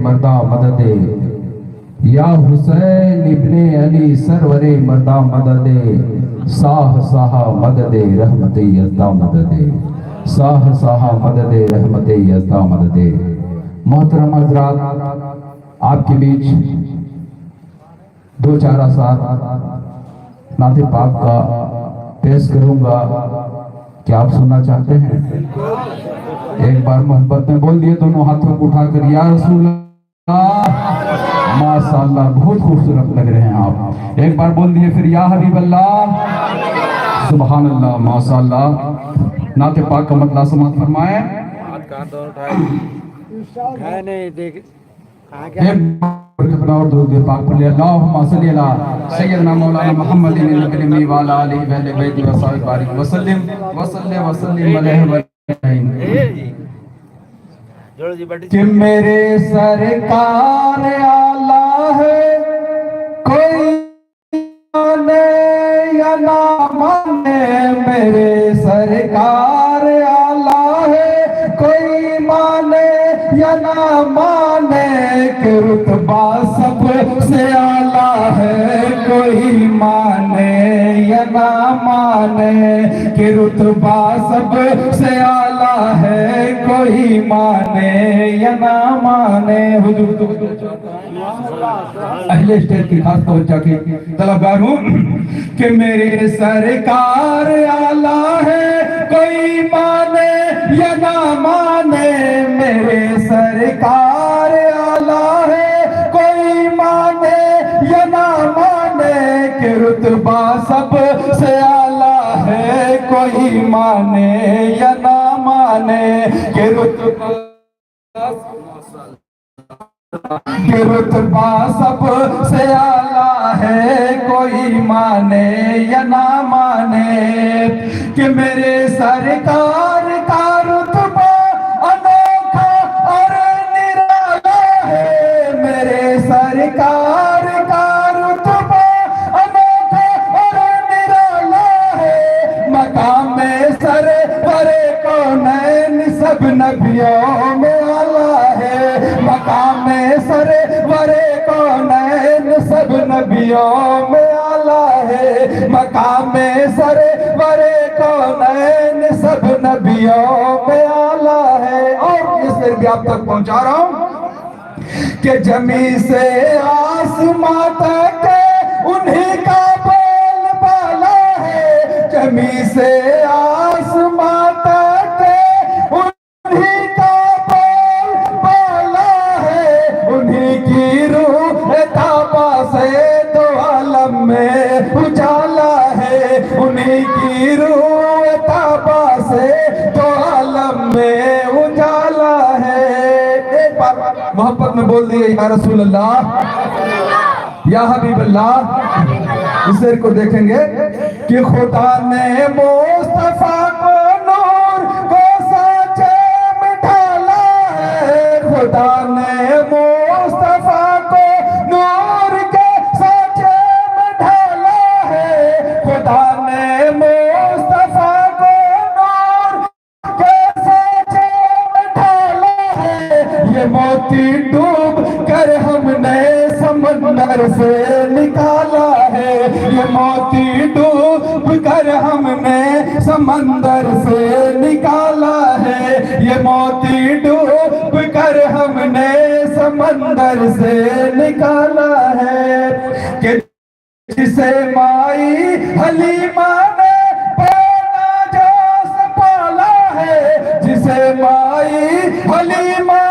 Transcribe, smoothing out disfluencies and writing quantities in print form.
मर्दा मदद या हुसैन इब्ने अली सरवरे मर्दा मदद साह साहा मदद रहमत यज़दा मदद साह साहा मदद रहमत यज़दा मदद। मोहतरम हज़रात, आपके बीच दो चार आसार नाते पाक का पेश करूंगा। क्या आप सुनना चाहते हैं? एक बार मोहब्बत में बोल दिए दोनों हाथों को उठाकर या रसूल अल्लाह। माशाअल्लाह, बहुत खूबसूरत लग रहे हैं आप। एक बार बोल दिए फिर या हबीब अल्लाह। सुभान अल्लाह, माशाअल्लाह। नाते पाक का मतलब समाप्त फरमाएं। और दुरूद पाक पढ़ लिया। अल्लाहुम्मा सल्ली अला सय्यदना मौलाना मुहम्मदिन नबी व अला आलिहि व बैति व सहाबी बारिक वसल्लम वसल्लम अलैहि कि मेरे सरकार आला है, कोई माने या ना माने। मेरे सरकार आला है, कोई माने या ना माने। कि रुतबा सबसे आला है, कोई माने या ना माने। कि रुतबा सबसे आला है, कोई माने या ना माने। अहले स्टेज की खास तवज्जो की तलबगार हूँ कि मेरे सरकार आला है, कोई माने या ना माने। मेरे सरकार आला है, कोई माने या ना माने। कि रुतबा सबसे आला है, कोई माने या ना माने। कि रुतबा सबसे आला है, कोई माने या ना माने। कि मेरे सरकार का रुतबा अनोखा और निराला है। मेरे सरकार का रुतबा अनोखा और निराला है। मकाम सरवरे कौनैन सब नबियों में आला है। मकाम सरवरे कौनैन सब नबियों में आला है। मकाम सरवरे कौनैन सब नबियों में आला है। और इस फिर भी आप तक पहुंचा रहा हूं कि जमी से आसमां तक उन्हीं का बोल बाला है। जमी से आसमां तक उन्हीं का बोल बाला है। उन्हीं की रूह ताबा से दो आलम में उजाला है। उन्हीं की रूह ताबा से दो आलम में उजाला है। एक बार मोहब्बत में बोल दिए या रसूल अल्लाह, या हबीब अल्लाह। इस शेर को देखेंगे कि खुदा ने मुस्तफा को नूर को साँचे में ढाला है। खुदा ने मुस्तफा को नूर के साँचे में ढाला है। खुदा ने मुस्तफा को नूर के साँचे में ढाला है। ये मोती डूब कर हमने समंदर से निकाला है। ये मोती डूब कर हमने समंदर से निकाला है। ये मोती डूब कर हमने समंदर से निकाला है। कि जिसे माई हलीमा ने बेनाजास पाला है। जिसे माई हलीमा